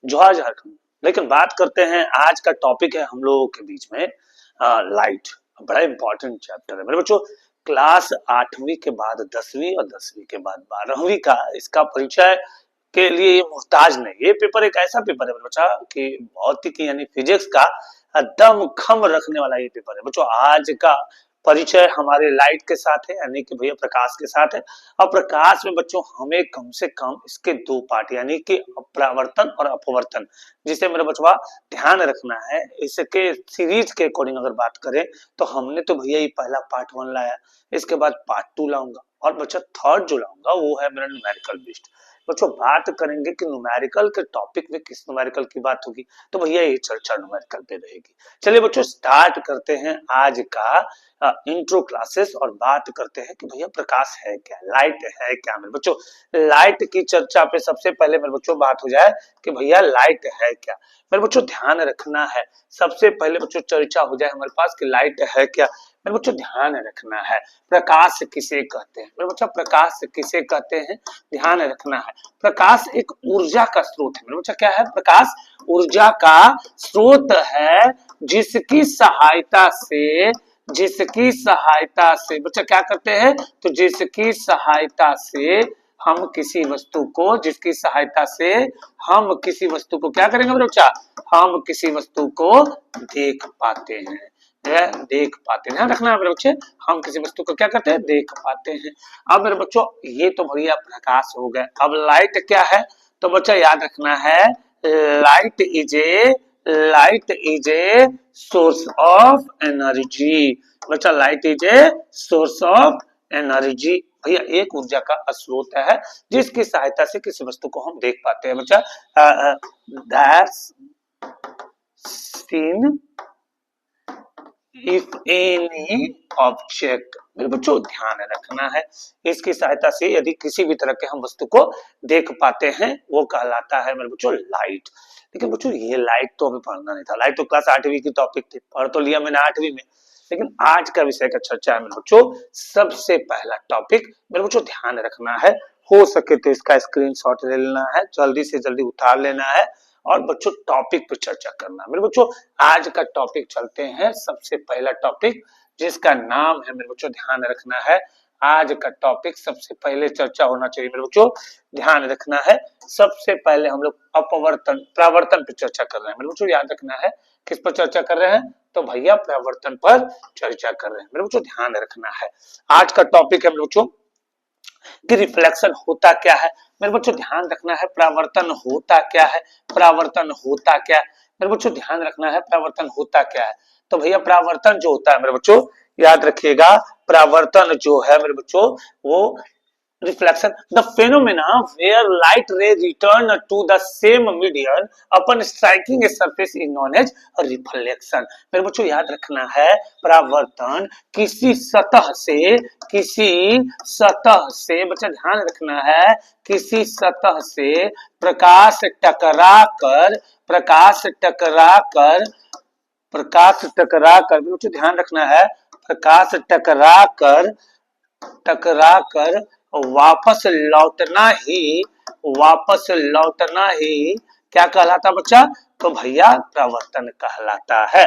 जोहार झारखंड। लेकिन बात करते हैं, आज का टॉपिक है हम लोगों के बीच में लाइट। बड़ा इंपॉर्टेंट चैप्टर है मेरे बच्चों। क्लास 8वीं के बाद 10वीं और 10वीं के बाद 12वीं का इसका परिचय के लिए ये मोहताज नहीं। ये पेपर एक ऐसा पेपर है मेरे बच्चा कि भौतिकी यानी फिजिक्स का दम खम रखने वाला ये पेपर है बच्चों। आज का परिचय हमारे लाइट के साथ है, यानी कि भैया प्रकाश के साथ है। और प्रकाश में बच्चों हमें कम से कम इसके दो पार्ट यानी कि परावर्तन और अपवर्तन, जिसे मेरे बच्चों ध्यान रखना है। इसके सीरीज के अकॉर्डिंग अगर बात करें तो हमने तो भैया ये पहला पार्ट 1 लाया, इसके बाद पार्ट 2 लाऊंगा और बच्चा थर्ड जो लाऊंगा वो है मेरा न्यूमेरिकल बेस्ड। बच्चों बात करेंगे कि न्यूमेरिकल के टॉपिक में किस न्यूमेरिकल की बात होगी, तो भैया ये चर्चा न्यूमेरिकल पे रहेगी। चलिए बच्चों स्टार्ट करते हैं आज का इंट्रो क्लासेस और बात करते हैं कि भैया प्रकाश है क्या, लाइट है क्या। मेरे बच्चों लाइट की चर्चा पे सबसे पहले मेरे बच्चों बात हो जाए कि भैया लाइट है क्या। मेरे बच्चों ध्यान रखना है, सबसे पहले बच्चों चर्चा हो जाए हमारे पास कि लाइट है क्या। मेरे बच्चों ध्यान रखना है प्रकाश किसे कहते हैं। मेरे बच्चों प्रकाश किसे कहते हैं ध्यान रखना है। प्रकाश एक ऊर्जा का स्रोत है। मेरे बच्चों क्या है, प्रकाश ऊर्जा का स्रोत है जिसकी सहायता से बच्चा क्या करते हैं, तो जिसकी सहायता से हम किसी वस्तु को क्या करेंगे मेरे बच्चा, हम किसी वस्तु को देख पाते हैं। ध्यान रखना है मेरे बच्चे, हम किसी वस्तु को क्या करते हैं, देख पाते हैं। अब मेरे बच्चों ये तो भैया प्रकाश हो गए। अब लाइट क्या है, तो बच्चा याद रखना है light is a source of energy. बच्चा light is a source of energy, भैया एक ऊर्जा का स्रोत है जिसकी सहायता से किसी वस्तु को हम देख पाते हैं। बच्चा that's seen if any object. मेरे बच्चों ध्यान रखना है, इसकी सहायता से यदि किसी भी तरह के हम वस्तु को देख पाते हैं वो कहलाता है मेरे बच्चों लाइट। लेकिन बच्चों ये लाइट तो हमें पढ़ना नहीं था, लाइट तो क्लास 8वीं की टॉपिक थी, पढ़ तो लिया मैंने 8वीं में। लेकिन आज का विषय का चर्चा है मेरे बच्चों। सबसे पहला टॉपिक मेरे बच्चों ध्यान रखना है, हो सके तो इसका स्क्रीनशॉट ले लेना है, जल्दी से जल्दी उतार लेना है और बच्चों टॉपिक पे चर्चा करना। मेरे बच्चों आज का टॉपिक चलते हैं, सबसे पहला टॉपिक जिसका नाम है मेरे बच्चों ध्यान रखना है। आज का टॉपिक सबसे पहले चर्चा होना चाहिए मेरे बच्चों, ध्यान रखना है। सबसे पहले हम लोग परावर्तन पे चर्चा कर रहे हैं। मेरे बच्चों याद रखना है किस पर चर्चा कर रहे हैं, तो भैया परावर्तन पर चर्चा कर रहे हैं। मेरे बच्चों ध्यान रखना है, आज का टॉपिक है मेरे बच्चों कि रिफ्लेक्शन होता क्या है। मेरे बच्चों ध्यान रखना है परावर्तन होता क्या है। मेरे बच्चों ध्यान रखना है परावर्तन होता क्या है। तो भैया परावर्तन जो होता है मेरे बच्चों याद रखिएगा, परावर्तन जो है मेरे बच्चों वो reflection, the phenomena where light ray return to the same medium upon striking a surface is known as reflection। मेरे बच्चों याद रखना है परावर्तन किसी सतह से बच्चा ध्यान रखना है, किसी सतह से प्रकाश टकरा कर बच्चों ध्यान रखना है, प्रकाश टकरा कर वापस लौटना ही क्या कहलाता बच्चा, तो भैया परावर्तन कहलाता है।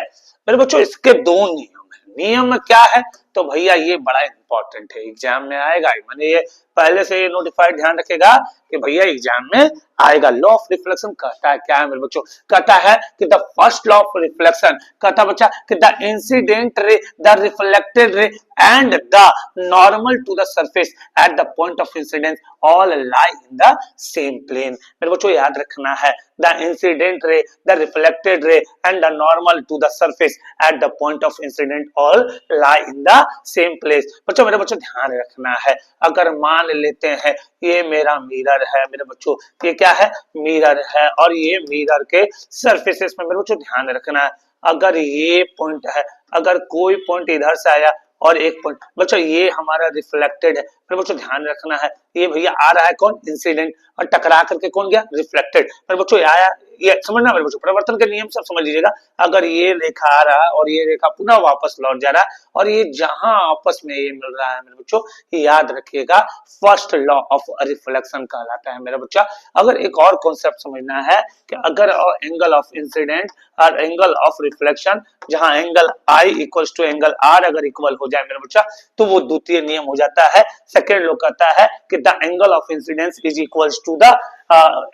मेरे बच्चों इसके दो नियम है। नियम क्या है, तो भैया ये बड़ा इंपॉर्टेंट है, एग्जाम में आएगा। मैंने ये पहले से ये नोटिफाइड ध्यान रखेगा कि भैया एग्जाम में आएगा। लॉ ऑफ रिफ्लेक्शन कहता है क्या है मेरे बच्चों, कहता है कि the first law of reflection कहता बच्चा कि the incident ray, the reflected ray and the normal to the surface at the point of incidence all lie in the same plane। मेरे बच्चों याद रखना है the incident ray, the reflected ray and the normal to the surface at the point of incident all lie in the same place। बच्चों मेरे बच्चों ध्यान रखना है, अगर मान लेते हैं ये मेरा मिरर है, मेरे बच्चों ये क्या है, मिरर है, और ये मिरर के सरफेसेस में मेरे बच्चों ध्यान रखना है, अगर ये पॉइंट है, अगर कोई पॉइंट इधर से आया और एक पॉइंट बच्चों ये हमारा रिफ्लेक्टेड है। मेरे बच्चों ध्यान रखना है ये भैया आ रहा है कौन, इंसिडेंट, और टकरा करके कौन गया, रिफ्लेक्टेड। मेरे बच्चों आया ये समझना मेरे बच्चों, परिवर्तन के नियम सब समझ लीजिएगा। अगर ये रेखा आ रहा और ये रेखा पुनः वापस लौट जा रहा और ये जहां आपस में ये मिल रहा है मेरे बच्चों, याद रखिएगा फर्स्ट लॉ ऑफ रिफ्लेक्शन कहलाता है मेरा बच्चा। अगर एक और कॉन्सेप्ट समझना है कि अगर एंगल ऑफ इंसिडेंट और एंगल ऑफ रिफ्लेक्शन, जहां angle I equals to angle R अगर इक्वल हो जाए मेरा बच्चा, तो वो द्वितीय नियम हो जाता है। सेकेंड लॉ कहता है कि the angle of incidence is equals to the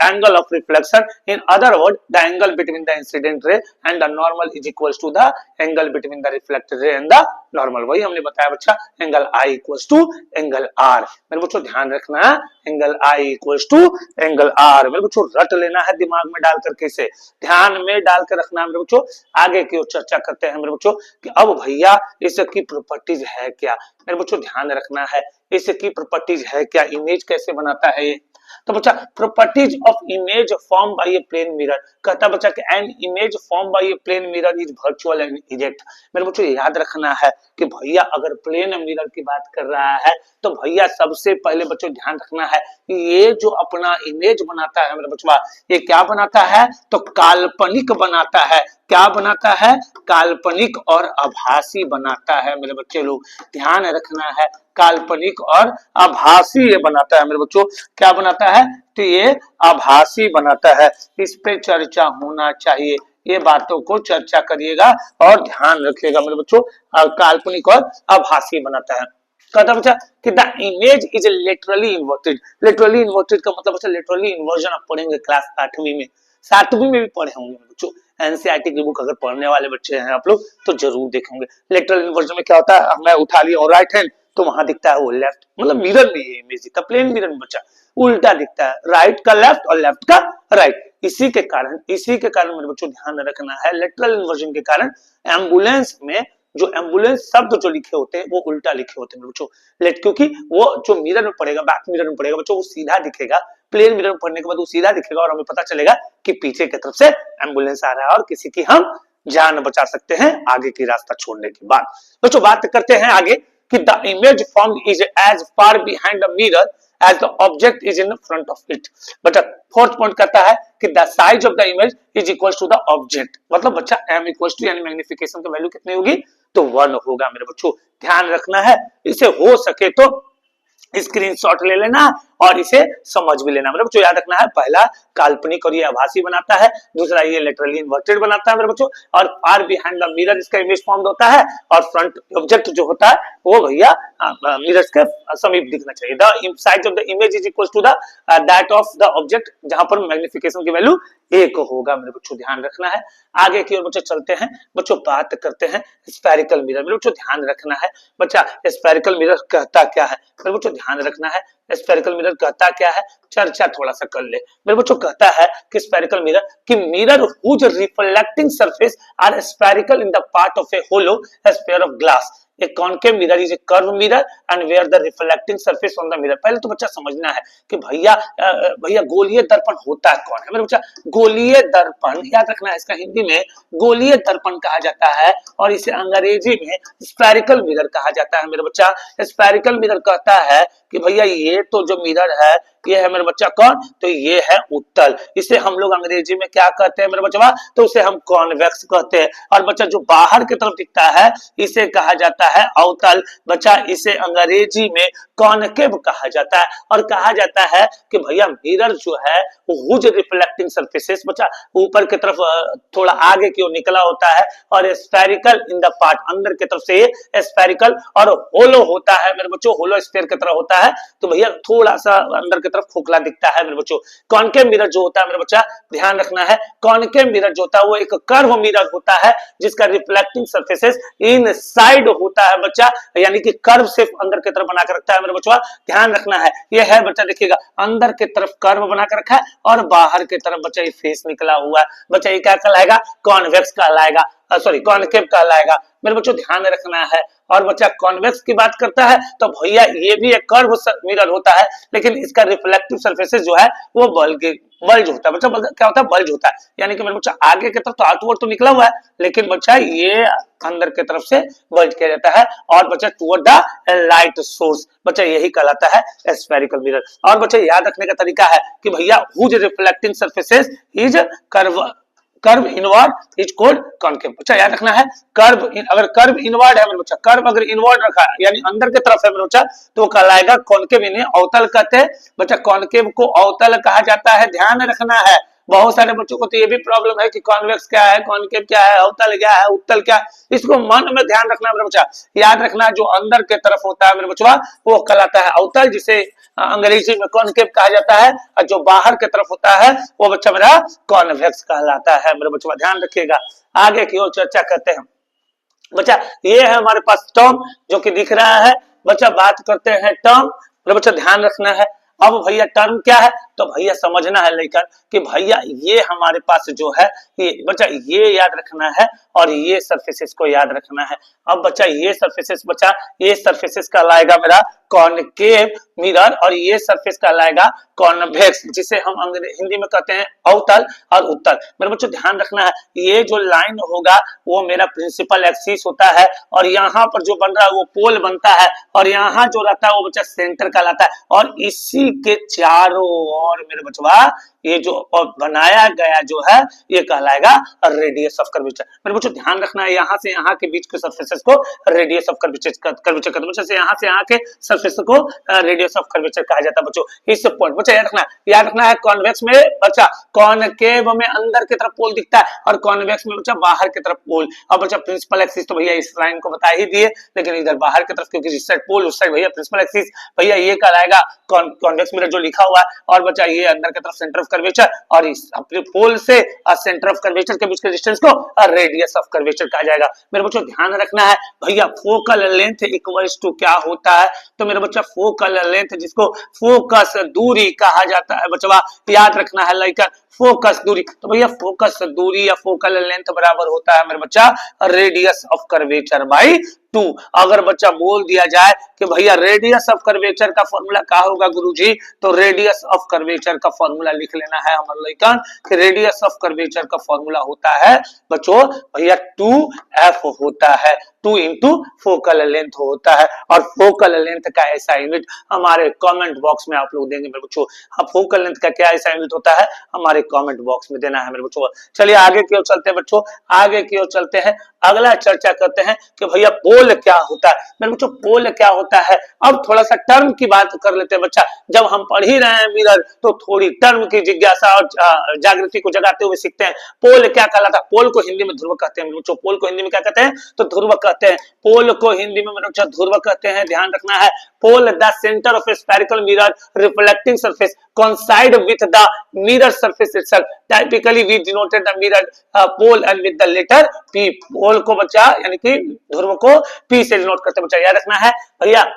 angle of reflection. In other words, the angle between the incident ray and the normal is equals to the angle between the reflected ray and the normal. वही हमने बताया बच्चा, angle I equals to angle R। मेरे बच्चों ध्यान रखना है, angle I equals to angle R। मेरे बच्चों रट लेना है दिमाग में डाल करके, इसे ध्यान में डाल कर रखना है मेरे बच्चों। आगे की ओर चर्चा करते हैं मेरे बच्चों कि अब भैया इसकी प्रॉपर्टीज है क्या। मेरे बच्चों ध्यान रखना है, इसकी प्रॉपर्टीज है क्या, इमेज कैसे बनाता है ये। तो बच्चा properties of image form by a plane mirror कहता बच्चा कि an image form by a plane mirror is virtual and erect. मेरे बच्चों याद रखना है कि भैया अगर प्लेन मिरर की बात कर रहा है तो भैया सबसे पहले बच्चों ध्यान रखना है कि ये जो अपना इमेज बनाता है मेरे बच्चों, ये क्या बनाता है, तो काल्पनिक बनाता है। क्या बनाता है, काल्पनिक और आभासी बनाता है मेरे बच्चे लोग, ध्यान रखना है, काल्पनिक और आभासी ये बनाता है मेरे बच्चों। क्या बनाता है, तो ये आभासी बनाता है। इस पे चर्चा होना चाहिए, ये बातों को चर्चा करिएगा और ध्यान रखिएगा मेरे बच्चों, काल्पनिक और आभासी बनाता है। कहता बच्चा कि the image is literally inverted. Literally inverted का मतलब बच्चा लिटरली इन्वर्जन आप पढ़ेंगे क्लास 8वीं में, 7वीं में भी पढ़े होंगे बच्चों। एनसीईआरटी की बुक अगर पढ़ने वाले बच्चे हैं आप लोग तो जरूर देखेंगे। लिटरल इन्वर्जन में क्या होता है, मैं उठा लिया और राइट हैंड तो वहां दिखता है वो लेफ्ट, मतलब मिरर में ये इमेज दिखता है, प्लेन मिरर में बच्चा उल्टा दिखता है, राइट का लेफ्ट और लेफ्ट का राइट। इसी के कारण मेरे बच्चों ध्यान रखना है, लिटरल इन्वर्जन के कारण एम्बुलेंस में जो एम्बुलेंस शब्द जो लिखे होते हैं वो उल्टा लिखे होते हैं बच्चों, क्योंकि वो जो मिरर में पड़ेगा, बैक मिरर में पड़ेगा बच्चों, वो सीधा दिखेगा। प्लेन मिरर में पड़ने के बाद वो सीधा दिखेगा और हमें पता चलेगा कि पीछे की तरफ से एम्बुलेंस आ रहा है और किसी की हम जान बचा सकते हैं आगे की रास्ता छोड़ने के बाद। बच्चों बात करते हैं आगे कि the image form is as far behind the mirror as the object is in front of it। बच्चा फोर्थ पॉइंट कहता है कि the size of the image is equals to the object। मतलब बच्चा m equals to यानी magnification की value कितनी होगी, तो 1 होगा मेरे बच्चों। ध्यान रखना है, इसे हो सके तो स्क्रीनशॉट ले लेना और इसे समझ भी लेना मेरे बच्चों। याद रखना है, पहला काल्पनिक और ये आभासी बनाता है, दूसरा ये लिटरली इन्वर्टेड बनाता है मेरे बच्चों, और फार बिहाइंड द मिरर इसका इमेज फॉर्म होता है, और फ्रंट ऑब्जेक्ट जो होता है वो भैया मिरर्स के समीप दिखना चाहिए। The size of the image is equal to the that of the object, जहां पर मैग्निफिकेशन की वैल्यू 1 होगा मेरे बच्चों, ध्यान रखना है। आगे की ओर बच्चों चलते हैं, बच्चों बात करते हैं स्फेरिकल मिरर। मेरे बच्चों ध्यान रखना है, बच्चा स्फेरिकल मिरर कहता क्या है, मेरे बच्चों ध्यान रखना है, स्फेरिकल मिरर कहता क्या है, चर्चा थोड़ा सा कर ले। मेरे बच्चों कहता है कि स्फेरिकल मिरर कि mirror whose reflecting surface are spherical in the part of a hollow sphere of glass. A concave mirror is a curved mirror and where the reflecting surface on the mirror। पहले तो बच्चा समझना है कि भैया गोलीय दर्पण होता कौन है। मेरे बच्चा गोलीय दर्पण याद रखना है, इसका हिंदी में गोलीय दर्पण कहा जाता है और इसे अंग्रेजी में स्फेरिकल मिरर कहा जाता है मेरे बच्चा। स्फेरिकल मिरर कहता है कि भैया ये तो जो मिरर है ये है मेरे बच्चा कौन, तो ये है उत्तल। इसे हम लोग अंग्रेजी में क्या कहते हैं मेरे बच्चा, तो उसे हम कॉन्वेक्स कहते हैं। और बच्चा जो बाहर की तरफ दिखता है इसे कहा जाता है अवतल। बच्चा इसे अंग्रेजी में कॉनकेव कहा जाता है। और कहा जाता है कि भैया मिरर जो है वो हुज रिफ्लेक्टिंग सरफेसेस, बच्चा ऊपर की तरफ थोड़ा आगे की ओर निकला होता है, और स्फेरिकल इन द पार्ट, अंदर की तरफ से स्फेरिकल और होलो होता है मेरे बच्चों, होलो स्फीयर की तरह होता है, तो भैया थोड़ा सा अंदर की तरफ खोखला दिखता है मेरे बच्चों। कॉनकेव मिरर जो होता है मेरे बच्चा ध्यान रखना है, कॉनकेव मिरर जो होता है वो एक कर्व मिरर होता है जिसका रिफ्लेक्टिंग सरफेसेस इनसाइड होता है बच्चा, यानी कि कर्व से अंदर की तरफ बना कर रखता है मेरे बच्चों। ध्यान रखना है, ये है बच्चा, देखिएगा अंदर की तरफ कर्व बना कर रखा है और बाहर की तरफ बच्चा ये फेस निकला हुआ है। बच्चा ये क्या कहलाएगा, कॉन्वेक्स कहलाएगा। सॉरी कॉनकेव कहलाएगा। मेरे बच्चों ध्यान रखना है। और बच्चा कॉन्वेक्स की बात करता है तो भैया ये भी एक कर्व मिरर होता है, लेकिन इसका रिफ्लेक्टिव सरफेसेस जो है वो बल्ज होता है। बच्चा क्या होता है? बल्ज होता है, यानी कि मेरे बच्चा आगे की तरफ तो आउटवर्ड तो निकला हुआ है, लेकिन बच्चा ये अंदर की तरफ से बल्ज किया जाता है। और बच्चा टुवर्ड द लाइट सोर्स, बच्चा यही कहलाता है स्फेरिकल मिरर। और बच्चा याद रखने का तरीका है कि भैया whose reflecting surfaces is curve inward is called concave. बच्चा याद रखना है, अगर कर्व इनवर्ड है मेरे बच्चा, कर्व अगर इनवर्ड रखा है यानी अंदर की तरफ है मेरे बच्चा, तो वो कहलाएगा कॉनकेव, इन्हें अवतल कहते हैं। बच्चा कॉनकेव को अवतल कहा जाता है, ध्यान रखना है। बहुत सारे बच्चों को तो ये भी प्रॉब्लम है कि कॉन्वेक्स क्या है, कॉनकेव क्या है, अवतल क्या है, उत्तल क्या है। इसको मन में ध्यान रखना है मेरे बच्चा, याद रखना। जो अंदर के तरफ होता है मेरे बच्चा वो कहलाता है अवतल, जिसे अंग्रेजी में कॉनकेव कहा जाता है, और जो बाहर की तरफ होता है वो बच्चा मेरा कॉन्वेक्स कहलाता है। मेरे बच्चा ध्यान रखिएगा। आगे की ओर चर्चा करते हैं। बच्चा ये है हमारे पास टर्म जो कि दिख रहा है। बच्चा बात करते हैं टर्म, मेरे बच्चा ध्यान रखना है। अब भैया टर्म क्या है, तो भैया समझना है लेकर कि भैया ये हमारे पास जो है ये बच्चा ये याद रखना है और ये सरफेसेस को याद रखना है। अब बच्चा ये सरफेसेस, बच्चा ये सरफेसेस कहलाएगा मेरा कॉनकेव मिरर, और ये सरफेस कहलाएगा कॉन्वेक्स, जिसे हम हिंदी में कहते हैं अवतल और उत्तल। मेरे बच्चों ध्यान रखना है, ये जो लाइन होगा वो मेरा प्रिंसिपल एक्सिस होता है, और यहाँ पर जो बन रहा है वो पोल बनता है, और यहाँ जो रहता है वो बच्चा सेंटर कहलाता है। और इसी के चारों ओर मेरे बचवा ये जो बनाया गया जो है ये कहलाएगा रेडियस ऑफ कर्वेचर। मेरे बच्चों ध्यान रखना है, यहाँ से यहाँ के बीच के सरफेसेस को रेडियस ऑफ कर्वेचर कहते हैं। से यहाँ के सरफेस को रेडियस ऑफ कर्वेचर कहा जाता है। बच्चों इस पॉइंट बच्चा याद रखना है। कॉन्वेक्स में बच्चा कॉनकेव में अंदर की तरफ पोल दिखता है, और कॉन्वेक्स में बच्चा बाहर की तरफ पोल। अब बच्चा प्रिंसिपल एक्सिस तो भैया इस लाइन को बता ही दिए, लेकिन इधर बाहर की तरफ क्योंकि इस साइड पोल उस साइड भैया प्रिंसिपल एक्सिस, भैया ये कहलाएगा कॉन्वेक्स मिरर जो लिखा हुआ है। और बच्चा ये अंदर की तरफ सेंटर ऑफ कर्वेचर, और इस अपने पोल से सेंटर ऑफ कर्वेचर के बीच के डिस्टेंस को रेडियस ऑफ कर्वेचर कहा जाएगा। मेरे बच्चों ध्यान रखना है भैया फोकल लेंथ इक्वल्स टू क्या होता है, तो मेरे बच्चा फोकल लेंथ जिसको फोकस दूरी कहा जाता है बच्चा याद रखना है लाइक फोकस दूरी। तो भैया फोकस दूरी या फोकल लेंथ बराबर होता है मेरे बच्चा रेडियस ऑफ कर्वेचर बाई 2। अगर बच्चा बोल दिया जाए कि भैया रेडियस ऑफ कर्वेचर का फॉर्मूला क्या होगा गुरुजी, तो रेडियस ऑफ कर्वेचर का फॉर्मूला लिख लेना है हमारे लइकन कि रेडियस ऑफ कर्वेचर का फॉर्मूला होता है बच्चों भैया 2f होता है, 2 इंटू फोकल लेंथ होता है। और फोकल लेंथ का ऐसा यूनिट हमारे कमेंट बॉक्स में आप लोग देंगे मेरे बच्चों। हाँ फोकल लेंथ का क्या ऐसा यूनिट होता है हमारे कमेंट बॉक्स में देना है मेरे बच्चों। चलिए आगे की ओर चलते हैं बच्चों, आगे की ओर चलते हैं। अगला चर्चा करते हैं कि भैया पोल क्या होता है। मेरे बच्चों पोल क्या होता है, अब थोड़ा सा टर्म की बात कर लेते हैं बच्चा। जब हम पढ़ ही रहे हैं मिरर तो थोड़ी टर्म की जिज्ञासा और जागृति को जगाते हुए सीखते हैं। पोल क्या कहलाता है? पोल को हिंदी में ध्रुव कहते हैं मेरे बच्चों। पोल को हिंदी में क्या कहते हैं? तो ध्रुव कहते हैं। पोल को हिंदी में मेरे बच्चों ध्रुव कहते हैं, ध्यान रखना है। Pole the centre of a spherical mirror reflecting surface coincide with the mirror surface itself. Typically we denoted the mirror pole and with the letter P. पोल को बच्चा यानी कि ध्रुव को P से डिनोट करते हैं बच्चा, याद रखना है भैया।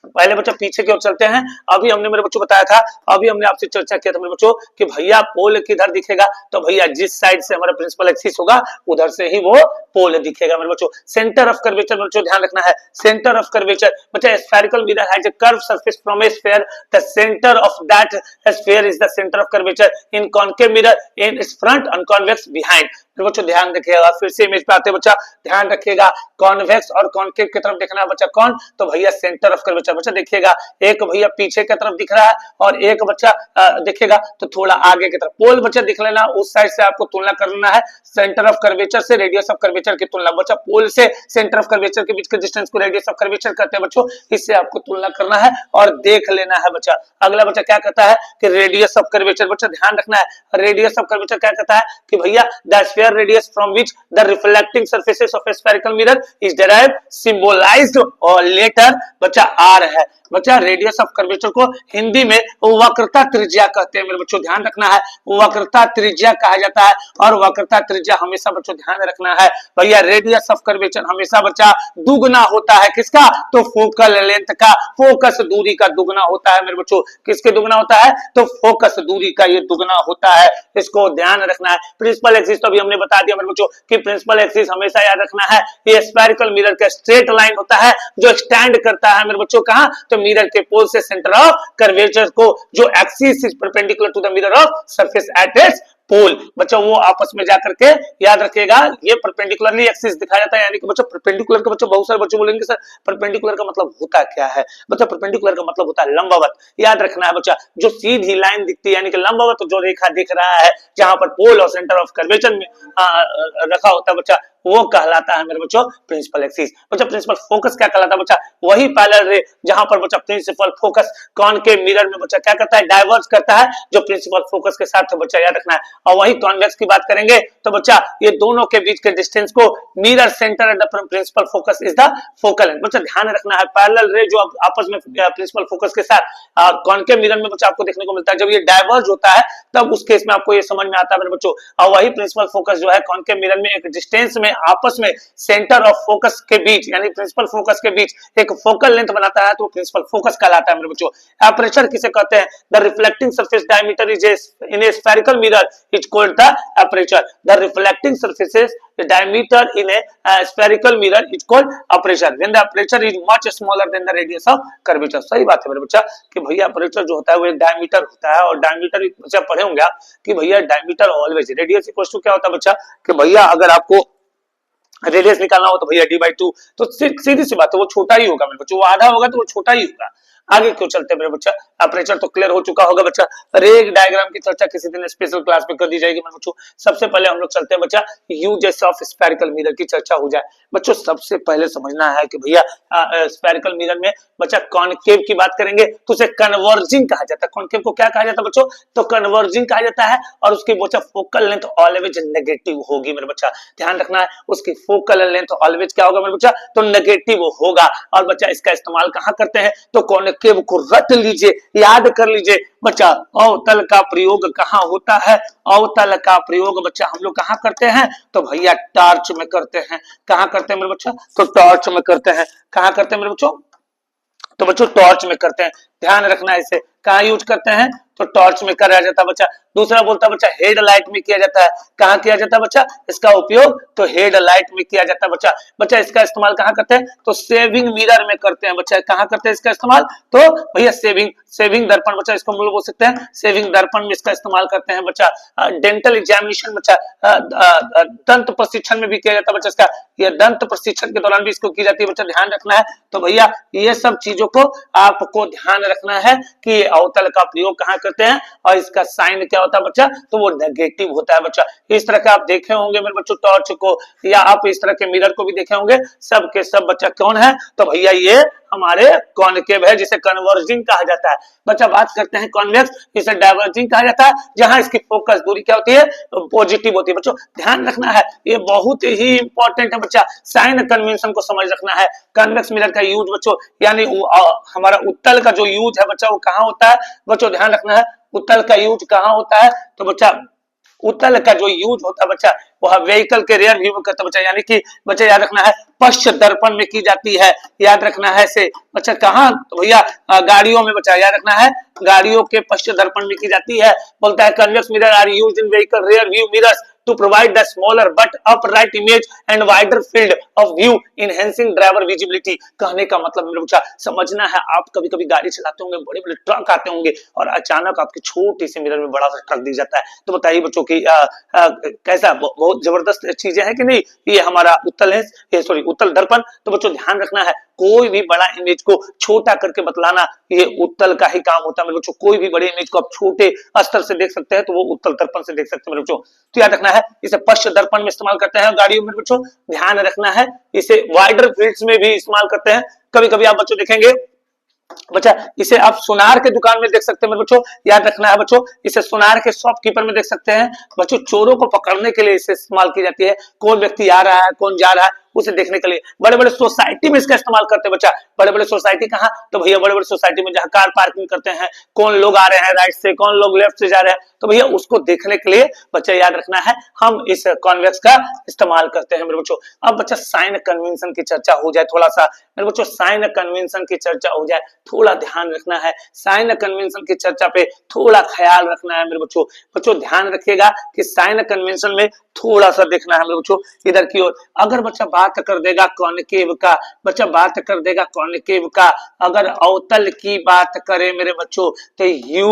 पहले बच्चा पीछे की ओर चलते हैं। अभी हमने मेरे बच्चों बताया था, अभी हमने आपसे चर्चा किया था मेरे बच्चों कि भैया पोल किधर दिखेगा, तो भैया जिस साइड से हमारा प्रिंसिपल एक्सिस होगा उधर से ही वो पोल दिखेगा मेरे बच्चों। सेंटर ऑफ कर्वेचर बच्चों ध्यान रखना है। सेंटर ऑफ कर्वेचर बच्चा spherical mirror has a curve surface from A sphere, the centre of that sphere is the centre of curvature in concave mirror in its front end convex behind. बच्चों ध्यान रखिएगा, फिर से image पे आते हैं बच्चा, ध्यान रखिएगा। कॉन्वेक्स और कॉनकेव की तरफ देखना है बच्चा कौन, तो भैया सेंटर ऑफ कर्वेचर। बच्चा देखिएगा एक भैया पीछे की तरफ दिख रहा है और एक बच्चा देखिएगा तो थोड़ा आगे की तरफ। पोल बच्चा दिख लेना, उस साइड से आपको तुलना करना है सेंटर ऑफ कर्वेचर से रेडियस ऑफ कर्वेचर की तुलना। बच्चा पोल से सेंटर ऑफ कर्वेचर के बीच के डिस्टेंस को रेडियस ऑफ कर्वेचर कहते हैं बच्चों, इससे आपको तुलना करना है और देख लेना है बच्चा। अगला बच्चा क्या कहता है कि रेडियस ऑफ कर्वेचर। बच्चा ध्यान रखना है रेडियस ऑफ कर्वेचर क्या कहता है कि भैया the sphere radius from which the reflecting surfaces of a spherical mirror is derived symbolised और लेटर बच्चा आर है। बच्चा रेडियस ऑफ कर्वेचर को हिंदी में वक्रता त्रिज्या कहते हैं मेरे बच्चों, ध्यान रखना है। वक्रता त्रिज्या कहा जाता है और वक्रता त्रिज्या हमेशा बच्चों ध्यान रखना है भैया रेडियस ऑफ कर्वेचर हमेशा बच्चा दुगना होता है, किसका? तो फोकल लेंथ का, फोकस दूरी का दुगना होता है मेरे बच्चों। किसके दुगना होता है? तो फोकस दूरी का ये दुगना होता है, इसको ध्यान रखना है। प्रिंसिपल एक्सिस तो अभी हमने बता दिया मेरे बच्चों कि प्रिंसिपल एक्सिस हमेशा याद रखना है, ये स्फेरिकल मिरर का स्ट्रेट लाइन होता है जो स्टैंड करता है मेरे बच्चों कहां? तो मिरर के पोल से सेंटर ऑफ कर्वेचर को, जो axis is perpendicular to the mirror of surface at its pole. बच्चों वो आपस में जाकर के याद रखिएगा, ये परपेंडिकुलरली एक्सिस दिखाया जाता है, यानी कि बच्चों परपेंडिकुलर का, बच्चों बहुत सारे बच्चे बोलेंगे सर परपेंडिकुलर का मतलब होता क्या है? बच्चों परपेंडिकुलर का मतलब होता है लंबवत। याद रखना है बच्चा, जो सीधी लाइन दिखती है यानी कि लंबवत जो रेखा दिख रहा है जहां पर पोल और सेंटर ऑफ कर्वेचर में रखा होता है बच्चा, वो कहलाता है मेरे बच्चों प्रिंसिपल एक्सिस। बच्चा प्रिंसिपल फोकस क्या कहलाता है बच्चा? वही पैरेलल रे जहां पर बच्चा प्रिंसिपल फोकस कॉनकेव मिरर में बच्चा क्या करता है? डाइवर्ज करता है, जो प्रिंसिपल फोकस के साथ बच्चा याद रखना है। और वही कॉन्वेक्स की बात करेंगे तो बच्चा ये दोनों के बीच के डिस्टेंस को mirror centre at the principal focus is the focal length. बच्चा ध्यान रखना है, पैरेलल रे जो आपस में प्रिंसिपल फोकस के साथ कॉनकेव मिरर में बच्चा आपको देखने को मिलता है, जब ये डाइवर्ज होता है तब उस केस में आपको ये समझ में आता है मेरे बच्चों। और वही प्रिंसिपल फोकस जो है कॉनकेव मिरर में एक डिस्टेंस में आपस में सेंटर ऑफ फोकस के बीच यानी प्रिंसिपल फोकस के बीच एक फोकल लेंथ बनाता है, तो प्रिंसिपल फोकस कहलाता है मेरे बच्चों। एपर्चर किसे कहते हैं? The reflecting surface diameter is in A spherical mirror is called the aperture. The reflecting surfaces diameter in a spherical mirror is called aperture when the aperture is much smaller than the radius of curvature। सही बात है मेरे बच्चा कि भैया aperture जो होता है वो एक डायमीटर होता है, और डायमीटर बच्चा पढ़े होंगे आप कि भैया diameter always radius equal to क्या होता है बच्चा कि भैया अगर आपको रेडियस निकालना हो तो भैया d/2, तो सीधी सी बात है वो छोटा ही होगा मेरे बच्चों, वो आधा होगा तो वो छोटा ही होगा। आगे क्यों चलते मेरे बच्चा? अपर्चर तो क्लियर हो चुका होगा बच्चा। रेग डायग्राम की चर्चा किसी दिन स्पेशल क्लास में कर दी जाएगी मेरे बच्चों। सबसे पहले हम लोग चलते हैं बच्चा यूजेस ऑफ स्फेरिकल मिरर की चर्चा हो जाए। बच्चों सबसे पहले समझना है कि भैया स्फेरिकल मिरर में बच्चा कॉनकेव की बात करेंगे तो उसे कन्वर्जिंग कहा जाता है। कॉनकेव को क्या कहा जाता है बच्चों? तो कन्वर्जिंग कहा जाता है, और उसकी बच्चा फोकल लेंथ ऑलवेज नेगेटिव होगी मेरे बच्चा। ध्यान रखना है, उसकी फोकल लेंथ ऑलवेज क्या होगा मेरे बच्चा? तो नेगेटिव होगा। और बच्चा इसका इस्तेमाल कहां करते हैं? तो कॉनकेव को रट लीजिए, याद कर लीजिए बच्चा। अवतल का प्रयोग कहां होता है? अवतल का प्रयोग बच्चा हम लोग कहां करते हैं? तो भैया टॉर्च में करते हैं। कहां करते हैं मेरे बच्चा? तो टॉर्च में करते हैं। कहां करते हैं मेरे बच्चों? तो बच्चों टॉर्च में करते हैं। ध्यान रखना है, इसे कहां यूज करते हैं? तो टॉर्च में करा जाता है बच्चा। दूसरा बोलता है बच्चा हेड लाइट में किया जाता है। कहां किया जाता है बच्चा इसका उपयोग? तो हेड लाइट में किया जाता है बच्चा। बच्चा इसका इस्तेमाल कहां करते हैं? तो सेविंग मिरर में करते हैं बच्चा। कहां करते हैं इसका इस्तेमाल? तो भैया सेविंग दर्पण बच्चा, इसको हम लोग बोल सकते हैं सेविंग दर्पण में इसका इस्तेमाल करते हैं बच्चा। डेंटल एग्जामिनेशन बच्चा, दंत प्रशिक्षण में भी किया जाता है बच्चा इसका, ये दंत प्रशिक्षण के दौरान भी इसको की जाती है बच्चा। ध्यान रखना है। तो भैया ये सब चीजों को आपको ध्यान रखना है कि अवतल का प्रयोग कहां करते हैं, और इसका साइन क्या होता है बच्चा? तो वो नेगेटिव होता है बच्चा। इस तरह का आप देखे होंगे मेरे बच्चों टॉर्च को, या आप इस तरह के मिरर को भी देखे होंगे। सब के सब बच्चा कौन है? तो भैया ये हमारे कॉनकेव है, जिसे कन्वर्जिंग कहा जाता है बच्चा। बात करते हैं कॉन्वेक्स, इसे डाइवर्जिंग कहा जाता है, जहां इसकी फोकस दूरी क्या होती है? पॉजिटिव होती है बच्चों। ध्यान रखना है, ये बहुत ही इंपॉर्टेंट है बच्चा। साइन कन्वेंशन को समझ रखना है। कन्वेक्स मिरर का यूज बच्चों यानी हमारा उत्तल का जो यूज है बच्चा वो कहां होता है बच्चों? ध्यान रखना है, उत्तल का यूज कहां होता है? तो बच्चा उत्तल का जो यूज होता है बच्चा वह व्हीकल के रेयर व्यू में करता है बच्चा, यानी कि बच्चा याद रखना है पश्च दर्पण में की जाती है। याद रखना है इसे बच्चा। कहां? तो भैया गाड़ियों में बच्चा, याद रखना है गाड़ियों के पश्च दर्पण में की जाती है। बोलता है convex mirrors are used in vehicle rear view mirrors to provide the smaller but upright image and wider field of view enhancing driver visibility। कहने का मतलब मेरे बच्चा समझना है, आप कभी कभी गाड़ी चलाते होंगे, बड़े बड़े ट्रक आते होंगे और अचानक आपके छोटी सी मिरर में बड़ा सा ट्रक दिख जाता है, तो बताइए बच्चों की कैसा बहुत जबरदस्त चीजें हैं कि नहीं? ये हमारा उत्तल है, सॉरी उत्तल दर्पण। तो बच्चों ध्यान रखना है, कोई भी बड़ा इमेज को छोटा करके बतलाना ये उत्तल का ही काम होता है मेरे बच्चों। कोई भी बड़े इमेज को आप छोटे स्तर से देख सकते हैं तो वो उत्तल दर्पण से देख सकते हैं मेरे बच्चों। तो याद रखना है इसे पश्च दर्पण में इस्तेमाल करते हैं गाड़ियों में बच्चों। ध्यान रखना है इसे वाइडर फील्ड्स में भी इस्तेमाल करते हैं। कभी कभी आप बच्चों देखेंगे बच्चा इसे आप सुनार के दुकान में देख सकते हैं मेरे बच्चों। याद रखना है बच्चों, इसे सुनार के शॉपकीपर में देख सकते हैं बच्चों। चोरों को पकड़ने के लिए इसे इस्तेमाल की जाती है। कौन व्यक्ति आ रहा है, कौन जा रहा है, उसे देखने के लिए। बड़े बड़े सोसाइटी में इसका इस्तेमाल करते हैं बच्चा। बड़े बड़े सोसाइटी कहाँ? तो भैया बड़े बड़े सोसाइटी में जहाँ कार पार्किंग करते हैं, कौन लोग आ रहे हैं राइट से, कौन लोग लेफ्ट से जा रहे हैं, तो भैया उसको देखने के लिए बच्चा याद रखना है हम इस कॉन्वेक्स का इस्तेमाल करते हैं मेरे बच्चों। अब बच्चा साइन कन्वेंशन की चर्चा हो जाए, थोड़ा सा मेरे बच्चों साइन कन्वेंशन की चर्चा हो जाए, थोड़ा ध्यान रखना है साइन कन्वेंशन की चर्चा पे थोड़ा ख्याल रखना है मेरे बच्चों। बच्चों ध्यान रखिएगा कि साइन कन्वेंशन में थोड़ा सा देखना है मेरे बच्चों इधर की ओर। अगर बच्चा बात कर देगा कॉनकेव का, बच्चा बात कर देगा कॉनकेव का, अगर अवतल की बात करें मेरे बच्चों तो यू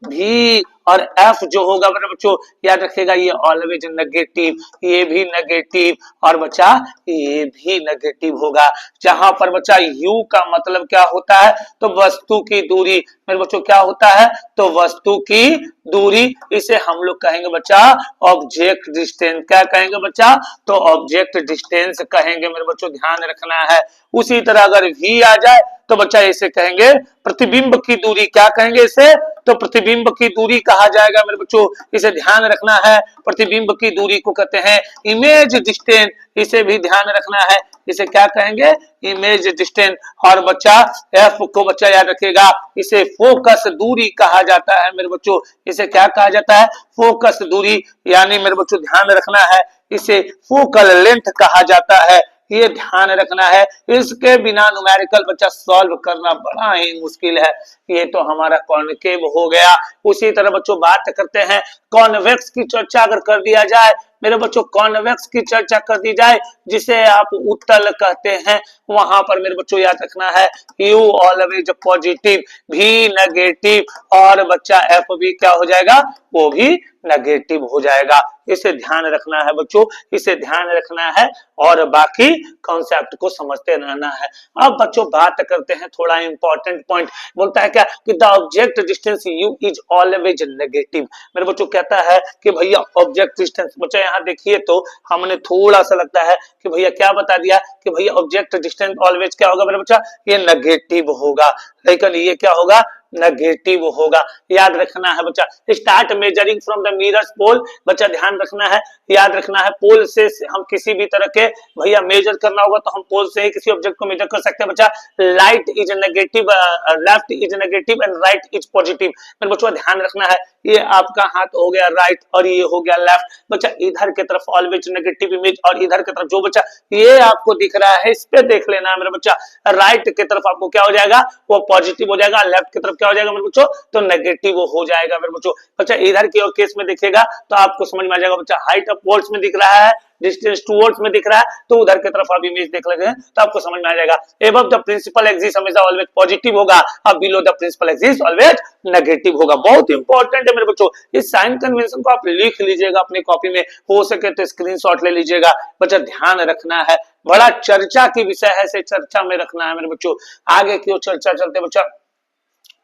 भी और एफ जो होगा मेरे बच्चों याद रखिएगा ये ऑलवेज नेगेटिव, ये भी नेगेटिव और बच्चा ये भी नेगेटिव होगा। जहां पर बच्चा यू का मतलब क्या होता है तो वस्तु की दूरी मेरे बच्चों, क्या होता है तो वस्तु की दूरी, इसे हम लोग कहेंगे बच्चा ऑब्जेक्ट डिस्टेंस। क्या कहेंगे बच्चा तो ऑब्जेक्ट डिस्टेंस कहेंगे मेरे बच्चों, ध्यान रखना है। उसी तरह अगर वी आ जाए तो बच्चा इसे कहेंगे प्रतिबिंब की दूरी। क्या कहेंगे इसे तो प्रतिबिंब की दूरी कहा जाएगा मेरे बच्चों, इसे ध्यान रखना है। प्रतिबिंब की दूरी को कहते हैं इमेज डिस्टेंस, इसे भी ध्यान रखना है, इसे क्या कहेंगे इमेज डिस्टेंस। और बच्चा एफ को बच्चा याद रखिएगा इसे फोकस दूरी कहा जाता है मेरे बच्चों, इसे क्या कहा जाता है फोकस दूरी, यानी मेरे बच्चों ध्यान रखना है इसे फोकल लेंथ कहा जाता है, ये ध्यान रखना है। इसके बिना न्यूमेरिकल बच्चा सॉल्व करना बड़ा ही मुश्किल है। ये तो हमारा कॉनकेव हो गया। उसी तरह बच्चों बात करते हैं कॉन्वेक्स की चर्चा अगर कर दिया जाए मेरे बच्चों, कॉन्वेक्स की चर्चा कर दी जाए जिसे आप उत्तल कहते हैं, वहां पर मेरे बच्चों याद रखना है यू ऑलवेज पॉजिटिव, भी नेगेटिव और बच्चा एफ भी क्या हो जाएगा वो भी नेगेटिव हो जाएगा। इसे ध्यान रखना है बच्चों, इसे ध्यान रखना है और बाकी कॉन्सेप्ट को समझते रहना है। अब बच्चों बात करते हैं थोड़ा इंपॉर्टेंट पॉइंट, बोलता है क्या कि the object distance you is always negative. मेरे बच्चों कहता है कि भैया ऑब्जेक्ट डिस्टेंस, बच्चा यहाँ देखिए तो हमने थोड़ा सा लगता है कि भैया क्या बता दिया कि भैया ऑब्जेक्ट डिस्टेंस ऑलवेज क्या होगा मेरे बच्चा ये नेगेटिव होगा, लेकिन ये क्या होगा नेगेटिव होगा। याद रखना है बच्चा start measuring from the mirror's pole, बच्चा ध्यान रखना है, याद रखना है पोल से हम किसी भी तरह के भैया मेजर करना होगा तो हम पोल से ही किसी ऑब्जेक्ट को मेजर कर सकते हैं। बच्चा light is negative, left is negative and right is positive. मेरे बच्चों ध्यान रखना है ये आपका हाथ हो गया राइट और ये हो गया लेफ्ट, बच्चा इधर की तरफ ऑलवेज नेगेटिव इमेज और इधर की तरफ जो बच्चा ये आपको दिख रहा है इस पे देख लेना है मेरे बच्चा, राइट की तरफ आपको क्या हो जाएगा वो पॉजिटिव हो जाएगा, लेफ्ट की तरफ क्या हो जाएगा मेरे बच्चों तो नेगेटिव हो जाएगा मेरे बच्चों। बच्चा इधर की केस में देखिएगा तो आपको समझ में आ जाएगा बच्चा हाइट ऑफ पोल्स में दिख रहा है, डिस्टेंस टुवर्ड्स में दिख रहा है तो उधर की तरफ आप इमेज देख लेते हैं तो आपको समझ में आ जाएगा। एबव द प्रिंसिपल एक्सिस हमेशा ऑलवेज पॉजिटिव होगा और below the principal axis always negative होगा। बहुत इंपॉर्टेंट है मेरे बच्चों, इस साइन कन्वेंशन को आप लिख लीजिएगा अपनी कॉपी में, हो सके तो स्क्रीनशॉट ले लीजिएगा। बच्चा ध्यान रखना है बड़ा चर्चा की विषय है, इसे चर्चा में रखना है मेरे बच्चों। आगे की ओर चर्चा चलते बच्चा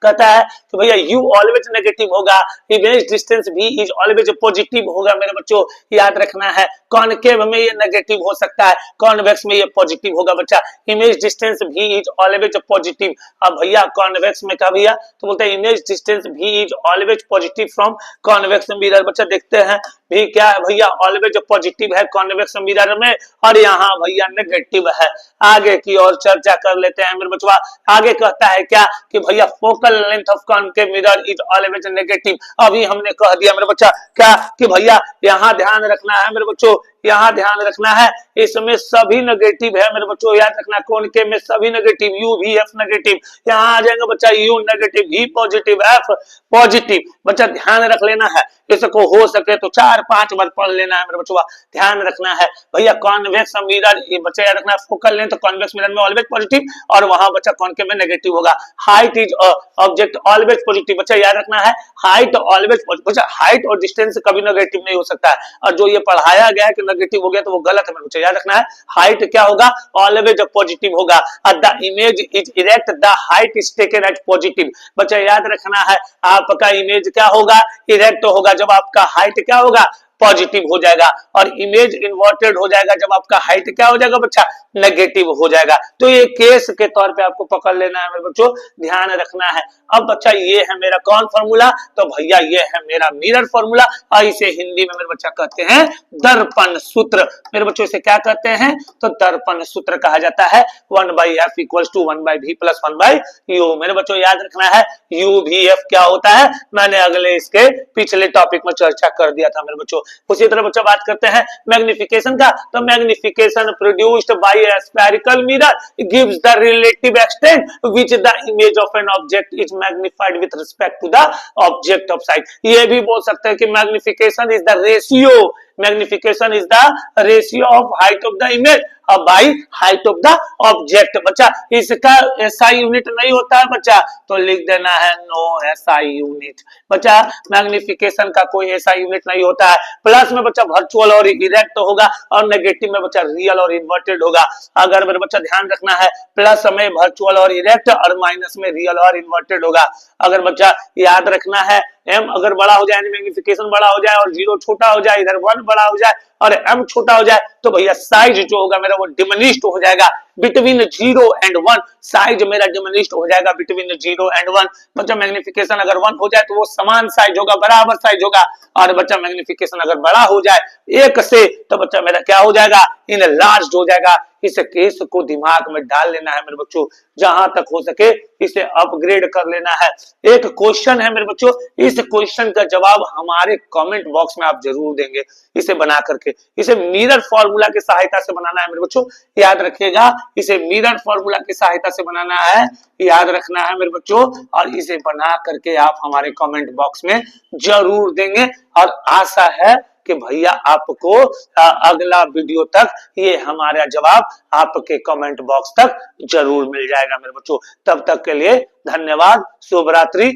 कहता है कि भैया यू ऑलवेज नेगेटिव होगा, इमेज डिस्टेंस भी इज ऑलवेज पॉजिटिव होगा मेरे बच्चों, याद रखना है। कॉनकेव में ये नेगेटिव हो सकता है, कॉन्वेक्स में ये पॉजिटिव होगा बच्चा। इमेज डिस्टेंस भी इज ऑलवेज पॉजिटिव, अब भैया कॉन्वेक्स में क्या भैया तो बोलते हैं इमेज डिस्टेंस भी is always positive from convex mirror. बच्चा देखते हैं भी क्या है भैया ऑलवेज पॉजिटिव है कॉन्वेक्स मिरर में और यहाँ भैया नेगेटिव है। आगे की ओर चर्चा कर लेते हैं मेरे बच्चों। आगे कहता है क्या कि भैया focal length of concave mirror is always negative. अभी हमने कह दिया मेरे बच्चा क्या कि भैया यहाँ ध्यान रखना है मेरे बच्चों, यहाँ ध्यान रखना है इसमें सभी नेगेटिव है मेरे बच्चों, याद रखना कॉनकेव में सभी नेगेटिव, यू भी एफ नेगेटिव, यहाँ आ जाएगा बच्चा यू नेगेटिव भी पॉजिटिव एफ पॉजिटिव। बच्चा ध्यान रख लेना है, इसको हो सके तो 4-5 बार पढ़ लेना है मेरे बच्चों, ध्यान रखना है। भैया कॉन्वेक्स मिरर ये बच्चा याद रखना फोकल लेंथ कॉन्वेक्स मिरर में ऑलवेज पॉजिटिव और वहां बच्चा कॉनकेव में नेगेटिव होगा। Height is object always positive, बच्चा याद रखना है हाइट ऑलवेज पॉजिटिव। बच्चा हाइट और डिस्टेंस कभी नेगेटिव नहीं हो सकता है और जो ये पढ़ाया गया है कि नेगेटिव हो गया तो वो गलत है मेरे बच्चे, याद रखना है हाइट क्या होगा ऑलवेज पॉजिटिव होगा। The image is erect the height is taken at positive. बच्चा याद रखना है आपका इमेज क्या होगा इरेक्ट होगा जब आपका हाइट क्या होगा पॉजिटिव हो जाएगा और इमेज इन्वर्टेड हो जाएगा जब आपका हाइट क्या हो जाएगा बच्चा, नेगेटिव हो जाएगा। तो ये केस के तौर पे आपको पकड़ लेना है मेरे बच्चों, ध्यान रखना है। अब बच्चा ये है मेरा कौन फॉर्मूला, तो भैया ये है मेरा मिरर फॉर्मूला और इसे हिंदी में मेरे बच्चा कहते हैं दर्पण सूत्र। मेरे बच्चों इसे क्या कहते हैं, तो दर्पण सूत्र कहा जाता है। 1/f equals to 1/v plus 1/u। मेरे बच्चों याद रखना है u भी f क्या होता है, मैंने अगले इसके पिछले टॉपिक में चर्चा कर दिया था मेरे बच्चों। उसी तरह बच्चा बात करते हैं मैग्निफिकेशन का, तो magnification produced by a spherical mirror gives the relative extent which the image of an object is magnified with respect to the object of sight। ये भी बोल सकते हैं कि magnification is the ratio, magnification is the ratio of height of the image by height of the object. बच्चा इसका SI unit नहीं होता है बच्चा, तो लिख देना है नो एसआई यूनिट। बच्चा मैग्निफिकेशन का कोई एसआई यूनिट नहीं होता है। प्लस में बच्चा वर्चुअल और इरेक्ट होगा और नेगेटिव में बच्चा रियल और इन्वर्टेड होगा। अगर मेरे बच्चा ध्यान रखना है प्लस में वर्चुअल और इरेक्ट और माइनस में रियल और इन्वर्टेड होगा। अगर बच्चा याद रखना है m अगर बड़ा हो जाए, मैग्निफिकेशन बड़ा हो जाए और 0 छोटा हो जाए, इधर 1 बड़ा हो जाए और m छोटा हो जाए, तो भैया साइज जो होगा मेरा वो डिमिनिश्ड हो जाएगा बिटवीन 0 एंड 1। साइज मेरा डिमिनिश्ड हो जाएगा बिटवीन 0 एंड 1। बच्चा मैग्निफिकेशन अगर 1 हो जाए तो वो समान साइज होगा, बराबर साइज होगा। और बच्चा मैग्निफिकेशन अगर बड़ा हो जाए 1 से, तो बच्चा मेरा क्या हो जाएगा, इनलार्ज्ड हो जाएगा। इस केस को दिमाग में डाल लेना है मेरे बच्चों, जहां तक हो सके इसे अपग्रेड कर लेना है। एक क्वेश्चन है मेरे बच्चों, इस क्वेश्चन का जवाब हमारे कमेंट बॉक्स में आप जरूर देंगे इसे बना करके। इसे मिरर फॉर्मूला की सहायता से बनाना है मेरे बच्चों, याद रखिएगा। इसे मिरर फॉर्मूला की सहायता से बनाना है, याद रखना है मेरे बच्चों। और इसे बना करके आप हमारे कमेंट बॉक्स में जरूर देंगे और आशा है कि भैया आपको अगला वीडियो तक ये हमारा जवाब आपके कमेंट बॉक्स तक जरूर मिल जाएगा मेरे बच्चों। तब तक के लिए धन्यवाद, शुभ रात्रि,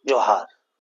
जोहार।